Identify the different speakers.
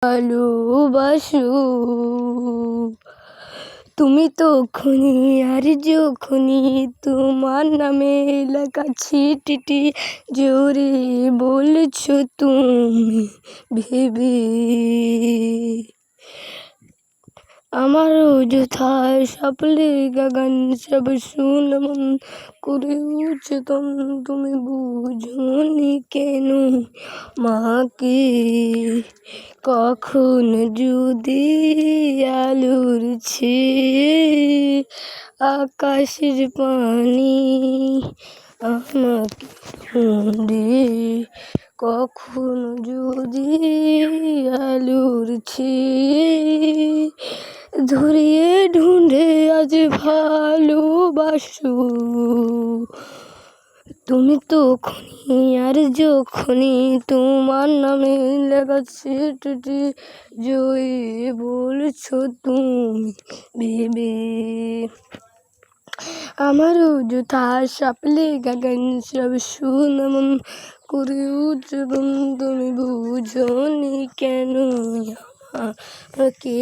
Speaker 1: ভালোবাসো তুমি তখনই আর যখনই তোমার নামে লেখা চিঠিটি জোরে বলছো তুমি ভেবে আমার অযথায় সাপলে গান সব শুনে মন করে উচ্চতম তুমি বুঝনি কেন মাকে কখন যদি আলোর চেয়ে আকাশের পানি আমাকে ঢুঁড়ে কখন যদি আলোর চেয়ে ধরিয়ে ঢুঁড়ে আজ ভালোবাসো তুমি তখনই আর যখনই তোমার নামে লেখা চিঠিটি জোরে বলছো তুমি ভেবে আমার অযথা সাপলে গান সব শুনে মন করে উঠবন তুমি বুঝনি কেন আমাকে।